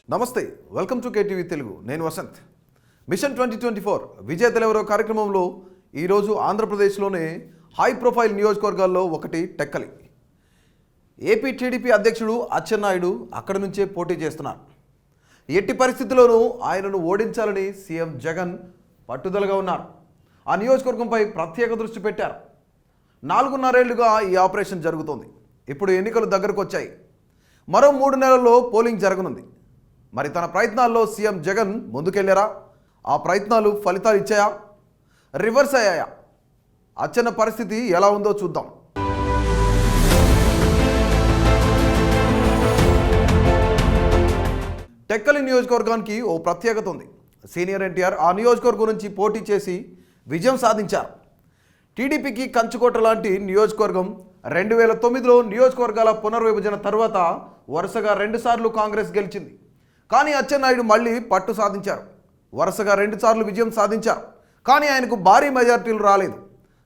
నమస్తే, welcome to KTV Telugu. నేను Vasant. Machine 2024 విజేతలెవరో కార్యక్రమంలో ఈరోజు ఆంధ్రప్రదేశ్లోనే హై ప్రొఫైల్ నియోజకవర్గాల్లో ఒకటి టెక్కలి. ఏపీ టీడీపీ అధ్యక్షుడు అచ్చెన్నాయుడు అక్కడి నుంచే పోటీ చేస్తున్నారు. ఎట్టి పరిస్థితుల్లోనూ ఆయనను ఓడించాలని సీఎం జగన్ పట్టుదలగా ఉన్నారు. ఆ నియోజకవర్గంపై ప్రత్యేక దృష్టి పెట్టారు. 4.5 ఏళ్లుగా ఈ ఆపరేషన్ జరుగుతోంది. ఇప్పుడు ఎన్నికలు దగ్గరకు వచ్చాయి. మరో 3 నెలల్లో పోలింగ్ జరగనుంది. మరి తన ప్రయత్నాల్లో సీఎం జగన్ ముందుకెళ్లారా? ఆ ప్రయత్నాలు ఫలితాలు ఇచ్చాయా? రివర్స్ అయ్యాయా? అచ్చెన్న పరిస్థితి ఎలా ఉందో చూద్దాం. టెక్కలి నియోజకవర్గానికి ఓ ప్రత్యేకత ఉంది. సీనియర్ ఎన్టీఆర్ ఆ నియోజకవర్గం నుంచి పోటీ చేసి విజయం సాధించారు. టీడీపీకి కంచుకోట లాంటి నియోజకవర్గం 2009లో నియోజకవర్గాల పునర్విభజన తర్వాత వరుసగా 2 సార్లు కాంగ్రెస్ గెలిచింది. కానీ అచ్చెన్నాయుడు మళ్ళీ పట్టు సాధించారు. వరుసగా 2 సార్లు విజయం సాధించారు. కానీ ఆయనకు భారీ మెజార్టీలు రాలేదు.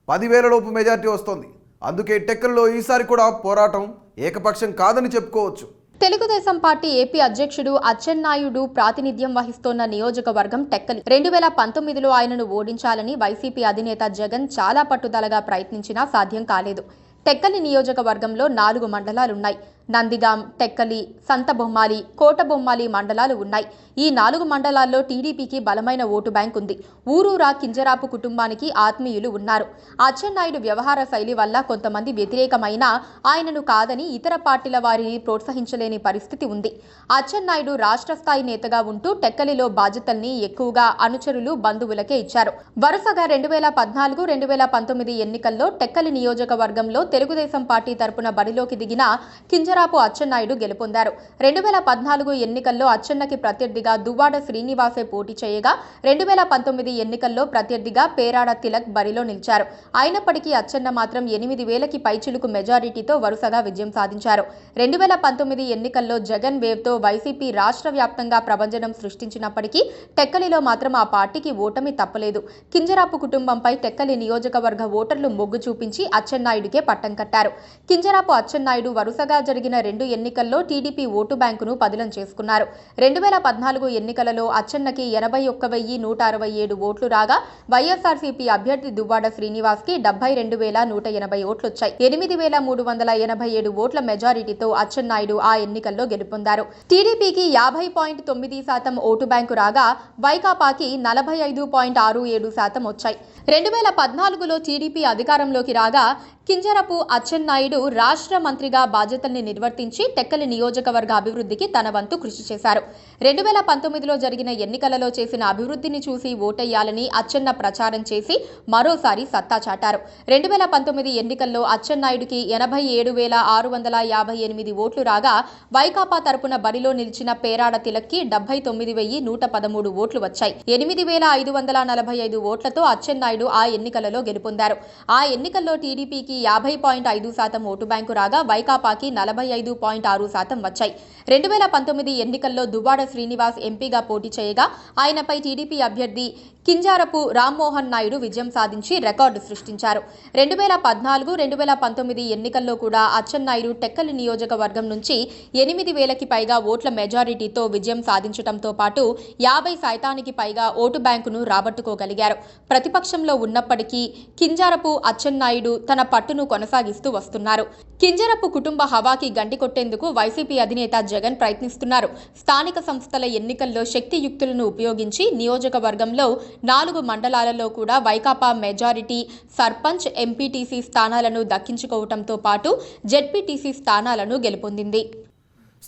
10,000 లోపు మెజార్టీ వస్తోంది. అందుకే టెక్కల్లో ఈసారి కూడా పోరాటం ఏకపక్షం కాదని చెప్పుకోవచ్చు. తెలుగుదేశం పార్టీ ఏపీ అధ్యక్షుడు అచ్చెన్నాయుడు ప్రాతినిధ్యం వహిస్తోన్న నియోజకవర్గం టెక్కలి. 2019లో ఆయనను ఓడించాలని వైసీపీ అధినేత జగన్ చాలా పట్టుదలగా ప్రయత్నించినా సాధ్యం కాలేదు. టెక్కలి నియోజకవర్గంలో 4 మండలాలున్నాయి. నందిగాం, టెక్కలి, సంతబొమ్మాలి, కోటబొమ్మాలి మండలాలు ఉన్నాయి. ఈ 4 మండలాల్లో టీడీపీకి బలమైన ఓటు బ్యాంక్ ఉంది. ఊరూరా కింజరాపు కుటుంబానికి ఆత్మీయులు ఉన్నారు. అచ్చెన్నాయుడు వ్యవహార శైలి వల్ల కొంతమంది వ్యతిరేకమైనా ఆయనను కాదని ఇతర పార్టీల వారిని ప్రోత్సహించలేని పరిస్థితి ఉంది. అచ్చెన్నాయుడు రాష్ట్ర స్థాయి నేతగా ఉంటూ టెక్కలిలో బాధ్యతల్ని ఎక్కువగా అనుచరులు, బంధువులకే ఇచ్చారు. వరుసగా 2014, 2019 ఎన్నికల్లో టెక్కలి నియోజకవర్గంలో తెలుగుదేశం పార్టీ తరపున బరిలోకి దిగిన కింజరాపు అచ్చెన్నాయుడు గెలుపొందారు. 2014 ఎన్నికల్లో అచ్చెన్నకి ప్రత్యర్థిగా దువ్వాడ శ్రీనివాసే పోటీ చేయగా 2019 ఎన్నికల్లో ప్రత్యర్థిగా పేరాడ తిలక్ బరిలో నిలిచారు. అయినప్పటికీ అచ్చెన్న మాత్రం 8,000కి పైచిలుకు మెజారిటీతో వరుసగా విజయం సాధించారు. 2019 ఎన్నికల్లో జగన్ వేవ్తో వైసీపీ రాష్ట్ర వ్యాప్తంగా ప్రభంజనం సృష్టించినప్పటికీ టెక్కలిలో మాత్రం ఆ పార్టీకి ఓటమి తప్పలేదు. కింజరాపు కుటుంబంపై టెక్కలి నియోజకవర్గ ఓటర్లు మొగ్గు చూపించి అచ్చెన్నాయుడికే పట్టం కట్టారు. కింజరాపు అచ్చెన్నాయుడు వరుసగా జరిగిన 2 ఎన్నికల్లో టీడీపీ ఓటు బ్యాంకును పదిలం చేసుకున్నారు. 2014 ఎన్నికలలో అచ్చెన్నకి 81,167 ఓట్లు రాగా వైఎస్ఆర్సీపీ అభ్యర్థి దువ్వాడ శ్రీనివాస్కి 72,180 ఓట్లొచ్చాయి. 8,387 ఓట్ల మెజారిటీతో అచ్చెన్నాయుడు ఆ ఎన్నికల్లో గెలుపొందారు. టీడీపీకి 50.9% ఓటు బ్యాంకు రాగా వైకాపాకి 45.67% వచ్చాయి. 2014లో టీడీపీ అధికారంలోకి రాగా కింజరపు అచ్చెన్నాయుడు రాష్ట్ర మంత్రిగా బాధ్యతల్ని నిర్వర్తించి టెక్కలి నియోజకవర్గ అభివృద్ధికి తన వంతు కృషి చేశారు. 2019లో జరిగిన ఎన్నికలలో చేసిన అభివృద్ధిని చూసి ఓటెయ్యాలని అచ్చెన్న ప్రచారం చేసి మరోసారి సత్తా చాటారు. 2019 ఎన్నికల్లో అచ్చెన్నాయుడికి 87,658 ఓట్లు రాగా వైకాపా తరపున బరిలో నిలిచిన పేరాడ తిలక్కి 79,113 ఓట్లు వచ్చాయి. 8,545 ఓట్లతో అచ్చెన్నాయుడు ఆ ఎన్నికలలో గెలుపొందారు. ఆ ఎన్నికల్లో టీడీపీకి 50.5% ఓటు బ్యాంకు రాగా వైకాపాకి 45.6% వచ్చాయి. 2019 ఎన్నికల్లో దువ్వాడ శ్రీనివాస్ ఎంపీగా పోటీ చేయగా ఆయనపై టీడీపీ అభ్యర్థి కింజారపు రామ్మోహన్ నాయుడు విజయం సాధించి రికార్డు సృష్టించారు. 2014, 2019 ఎన్నికల్లో కూడా అచ్చెన్నాయుడు టెక్కలి నియోజకవర్గం నుంచి 8,000కి పైగా ఓట్ల మెజారిటీతో విజయం సాధించడంతో పాటు 50% పైగా ఓటు బ్యాంకును రాబట్టుకోగలిగారు. ప్రతిపక్షంలో ఉన్నప్పటికీ కింజారపు అచ్చెన్నాయుడు తన పట్టును కొనసాగిస్తూ వస్తున్నారు. కింజరపు కుటుంబ హవాకి గండి కొట్టేందుకు వైసీపీ అధినేత జగన్ ప్రయత్నిస్తున్నారు. స్థానిక సంస్థల ఎన్నికల్లో శక్తియుక్తులను ఉపయోగించి నియోజకవర్గంలో 4 మండలాలలో కూడా వైకాపా మెజారిటీ సర్పంచ్, ఎంపీటీసీ స్థానాలను దక్కించుకోవడంతో పాటు జెడ్పీటీసీ స్థానాలను గెలుపొందింది.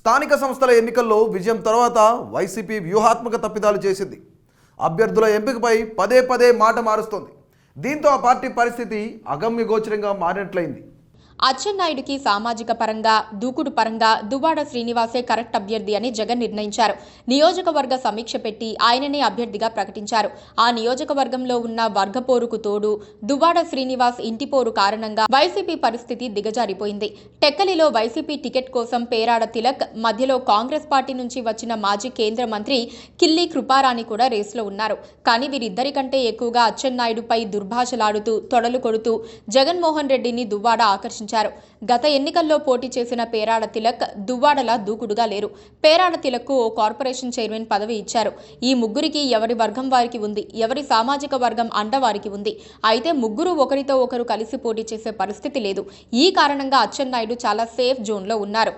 స్థానిక సంస్థల ఎన్నికల్లో విజయం తర్వాత వైసీపీ వ్యూహాత్మక తప్పిదాలు చేసింది. అభ్యర్థుల ఎంపికపై పదే మాట మారుస్తోంది. దీంతో ఆ పార్టీ పరిస్థితి అగమ్యగోచరంగా మారినట్లయింది. అచ్చెన్నాయుడికి సామాజిక పరంగా, దూకుడు పరంగా దువ్వాడ శ్రీనివాసే కరెక్ట్ అభ్యర్థి అని జగన్ నిర్ణయించారు. నియోజకవర్గ సమీక్ష పెట్టి ఆయననే అభ్యర్థిగా ప్రకటించారు. ఆ నియోజకవర్గంలో ఉన్న వర్గపోరుకు తోడు దువ్వాడ శ్రీనివాస్ ఇంటిపోరు కారణంగా వైసీపీ పరిస్థితి దిగజారిపోయింది. టెక్కలిలో వైసీపీ టికెట్ కోసం పేరాడ తిలక్, మధ్యలో కాంగ్రెస్ పార్టీ నుంచి వచ్చిన మాజీ కేంద్ర మంత్రి కిల్లి కృపారాణి కూడా రేసులో ఉన్నారు. కానీ వీరిద్దరికంటే ఎక్కువగా అచ్చెన్నాయుడుపై దుర్భాషలాడుతూ, తొడలు కొడుతూ జగన్మోహన్ రెడ్డిని దువ్వాడ ఆకర్షించారు. ప్రకటించారు. గత ఎన్నికల్లో పోటీ చేసిన పేరాడ తిలక్ దువ్వాడలా దూకుడుగా లేరు. పేరాడ తిలక్కు ఓ కార్పొరేషన్ చైర్మన్ పదవి ఇచ్చారు. ఈ ముగ్గురికి ఎవరి వర్గం వారికి ఉంది, ఎవరి సామాజిక వర్గం అండ వారికి ఉంది. అయితే ముగ్గురు ఒకరితో ఒకరు కలిసి పోటీ చేసే పరిస్థితి లేదు. ఈ కారణంగా అచ్చెన్నాయుడు చాలా సేఫ్ జోన్లో ఉన్నారు.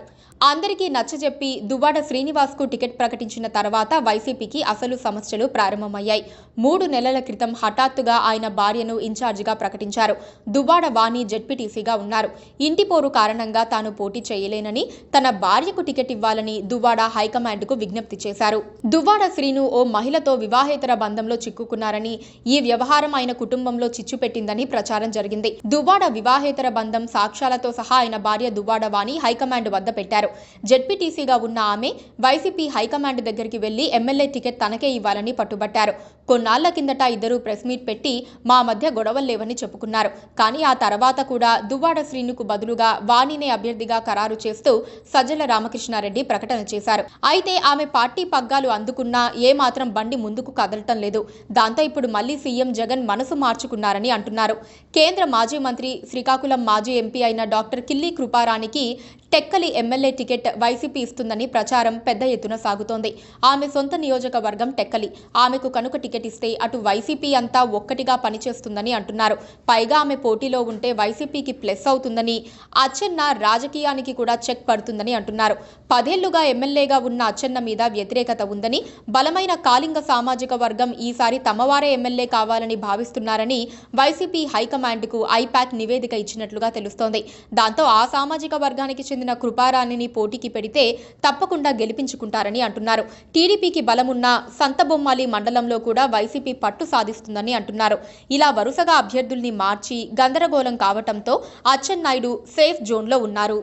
అందరికీ నచ్చజెప్పి దువ్వాడ శ్రీనివాస్కు టికెట్ ప్రకటించిన తర్వాత వైసీపీకి అసలు సమస్యలు ప్రారంభమయ్యాయి. 3 నెలల క్రితం హఠాత్తుగా ఆయన భార్యను ఇన్ఛార్జిగా ప్రకటించారు. దువ్వాడ వాణి జెడ్పీటీసీగా ఉన్నారు. ఇంటి పోరు కారణంగా తాను పోటీ చేయలేనని, తన భార్యకు టికెట్ ఇవ్వాలని దువ్వాడ హైకమాండ్కు విజ్ఞప్తి చేశారు. దువ్వాడ శ్రీను ఓ మహిళతో వివాహేతర బంధంలో చిక్కుకున్నారని, ఈ వ్యవహారం ఆయన కుటుంబంలో చిచ్చు పెట్టిందని ప్రచారం జరిగింది. దువ్వాడ వివాహేతర బంధం సాక్ష్యాలతో సహా ఆయన భార్య దువ్వాడ వాణి హైకమాండ్ వద్ద పెట్టారు. జెడ్పీటీసీగా ఉన్న ఆమె వైసీపీ హైకమాండ్ దగ్గరికి వెళ్లి ఎమ్మెల్యే టికెట్ తనకే ఇవ్వాలని పట్టుబట్టారు. కొన్నాళ్ల కిందట ఇద్దరు ప్రెస్ మీట్ పెట్టి మా మధ్య గొడవలు లేవని చెప్పుకున్నారు. కానీ ఆ తర్వాత కూడా దువ్వాడ శ్రీనుకు బదులుగా వాణినే అభ్యర్థిగా ఖరారు చేస్తూ సజ్జల రామకృష్ణారెడ్డి ప్రకటన చేశారు. అయితే ఆమె పార్టీ పగ్గాలు అందుకున్నా ఏమాత్రం బండి ముందుకు కదలటం లేదు. దాంతో ఇప్పుడు మళ్లీ సీఎం జగన్ మనసు మార్చుకున్నారని అంటున్నారు. కేంద్ర మాజీ మంత్రి, శ్రీకాకుళం మాజీ ఎంపీ అయిన డాక్టర్ కిల్లి కృపారాణికి టెక్కలి ఎమ్మెల్యే టికెట్ వైసీపీ ఇస్తుందని ప్రచారం పెద్ద ఎత్తున సాగుతోంది. ఆమె సొంత నియోజకవర్గం టెక్కలి. ఆమెకు కనుక టికెట్ ఇస్తే అటు వైసీపీ అంతా ఒక్కటిగా పనిచేస్తుందని అంటున్నారు. పైగా ఆమె పోటీలో ఉంటే వైసీపీకి ప్లస్ అవుతుందని, అచ్చెన్న రాజకీయానికి కూడా చెక్ పడుతుందని అంటున్నారు. 10 ఏళ్లుగా ఎమ్మెల్యేగా ఉన్న అచ్చెన్న మీద వ్యతిరేకత ఉందని, బలమైన కాళింగ సామాజిక వర్గం ఈసారి తమవారే ఎమ్మెల్యే కావాలని భావిస్తున్నారని వైసీపీ హైకమాండ్కు ఐపాక్ నివేదిక ఇచ్చినట్లుగా తెలుస్తోంది. దాంతో ఆ సామాజిక వర్గానికి చెందిన కృపారాణిని పోటీకి పెడితే తప్పకుండా గెలిపించుకుంటారని అంటున్నారు. టీడీపీకి బలమున్న సంతబొమ్మాలి మండలంలో కూడా వైసీపీ పట్టు సాధిస్తుందని అంటున్నారు. ఇలా వరుసగా అభ్యర్థుల్ని మార్చి గందరగోళం కావటంతో అచ్చెన్నాయుడు సేఫ్ జోన్లో ఉన్నారు.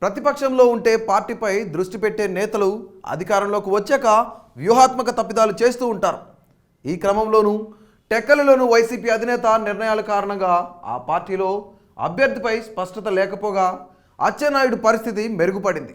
ప్రతిపక్షంలో ఉంటే పార్టీపై దృష్టి పెట్టే నేతలు అధికారంలోకి వచ్చాక వ్యూహాత్మక తప్పిదాలు చేస్తూ ఉంటారు. ఈ క్రమంలోనూ టెక్కలిలోనూ వైసీపీ అధినేత నిర్ణయాల కారణంగా ఆ పార్టీలో అభ్యర్థిపై స్పష్టత లేకపోగా అచ్చెన్నాయుడు పరిస్థితి మెరుగుపడింది.